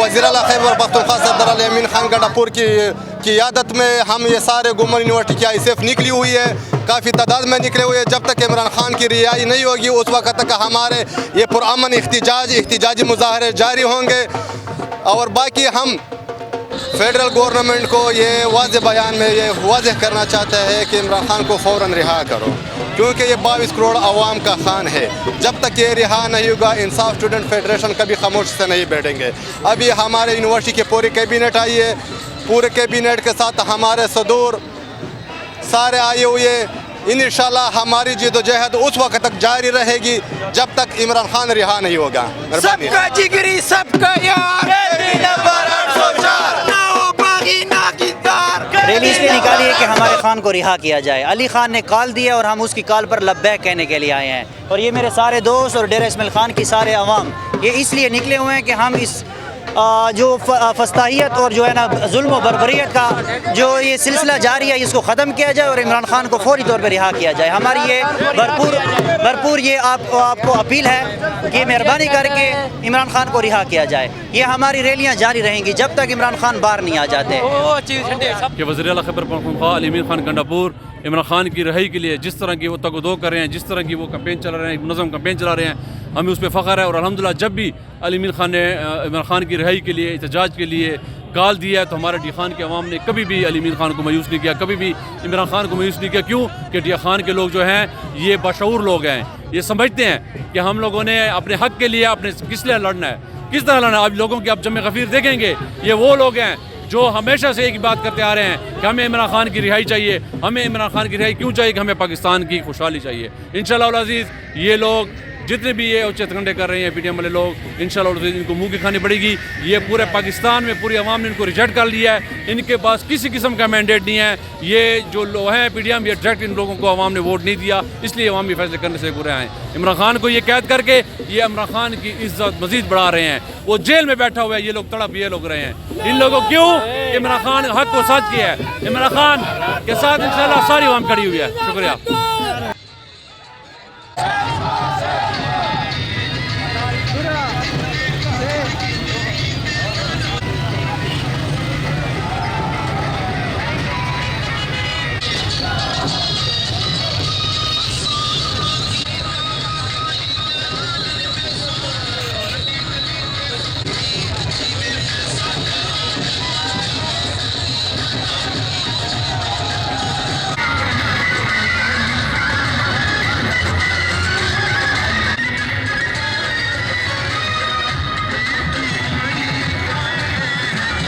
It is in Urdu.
وزیر اعلیٰ خیبر پختونخوا سردار علی امین خان گنڈاپور کی قیادت میں ہم یہ سارے گومن یونیورسٹی کی ISF نکلی ہوئی ہے، کافی تعداد میں نکلے ہوئے. جب تک عمران خان کی رہائی نہیں ہوگی اس وقت تک ہمارے یہ پرامن احتجاجی مظاہرے جاری ہوں گے. اور باقی ہم فیڈرل گورنمنٹ کو یہ واضح بیان میں یہ واضح کرنا چاہتے ہیں کہ عمران خان کو فوراً رہا کرو، کیونکہ یہ 22 کروڑ عوام کا خان ہے. جب تک یہ رہا نہیں ہوگا انصاف اسٹوڈنٹ فیڈریشن کبھی خاموش سے نہیں بیٹھیں گے. ابھی ہمارے یونیورسٹی کی پوری کیبینٹ آئی ہے، پورے کیبینٹ کے ساتھ ہمارے صدور سارے آئے ہوئے. انشاءاللہ ہماری جد و جہد اس وقت تک جاری رہے گی جب تک عمران خان رہا نہیں ہوگا. سب کا جگری سب کا یار، ریلی اس لیے نکالی ہے کہ ہمارے خان کو رہا کیا جائے. علی خان نے کال دیا اور ہم اس کی کال پر لبیک کہنے کے لیے آئے ہیں. اور یہ میرے سارے دوست اور ڈیرہ اسماعیل خان کی سارے عوام یہ اس لیے نکلے ہوئے ہیں کہ ہم اس جو فسطائیت اور جو ہے نا ظلم و بربریت کا جو یہ سلسلہ جاری ہے اس کو ختم کیا جائے اور عمران خان کو فوری طور پہ رہا کیا جائے. ہماری یہ بھرپور یہ آپ کو اپیل ہے کہ مہربانی کر کے عمران خان کو رہا کیا جائے. یہ ہماری ریلیاں جاری رہیں گی جب تک عمران خان باہر نہیں آ جاتے. کہ وزیر اعلیٰ خیبر پختونخوا علی امین خان گنڈاپور عمران خان کی رہائی کے لیے جس طرح کی وہ تگ و دو کر رہے ہیں، جس طرح کی وہ کمپین چلا رہے ہیں، منظم کمپین چلا رہے ہیں، ہمیں اس پہ فخر ہے. اور الحمدللہ جب بھی علی امین خان نے عمران خان کی رہائی کے لیے احتجاج کے لیے کال دیا ہے تو ہمارے ڈی خان کے عوام نے کبھی بھی علی امین خان کو مایوس نہیں کیا، کبھی بھی عمران خان کو مایوس نہیں کیا. کیوں کہ ڈی خان کے لوگ جو ہیں یہ باشعور لوگ ہیں، یہ سمجھتے ہیں کہ ہم لوگوں نے اپنے حق کے لیے اپنے کس لیے لڑنا ہے، کس طرح لڑنا ہے. اب لوگوں کی آپ جمع غفیر دیکھیں گے یہ وہ لوگ ہیں جو ہمیشہ سے ایک بات کرتے آ رہے ہیں کہ ہمیں عمران خان کی رہائی چاہیے. ہمیں عمران خان کی رہائی کیوں چاہیے؟ کہ ہمیں پاکستان کی خوشحالی چاہیے. انشاءاللہ العزیز یہ لوگ جتنے بھی یہ اچت کنڈے کر رہے ہیں PTM والے لوگ انشاءاللہ العزیز ان کو منہ کی کھانی پڑے گی. یہ پورے پاکستان میں پوری عوام نے ان کو ریجیکٹ کر لیا ہے، ان کے پاس کسی قسم کا مینڈیٹ نہیں ہے. یہ جو لوگ ہیں PTM یہ ڈائریکٹ ان لوگوں کو عوام نے ووٹ نہیں دیا، اس لیے عوامی فیصلے کرنے سے برے آئے. عمران خان کو یہ قید کر کے یہ عمران خان کی عزت مزید بڑھا رہے ہیں. وہ جیل میں بیٹھا ہوا ہے، یہ لوگ تڑپ یہ لوگ رہے ہیں. ان لوگوں کیوں؟ عمران خان حق کو سچ کیا ہے. عمران خان کے ساتھ انشاءاللہ ساری عوام کھڑی ہوئی ہے. شکریہ.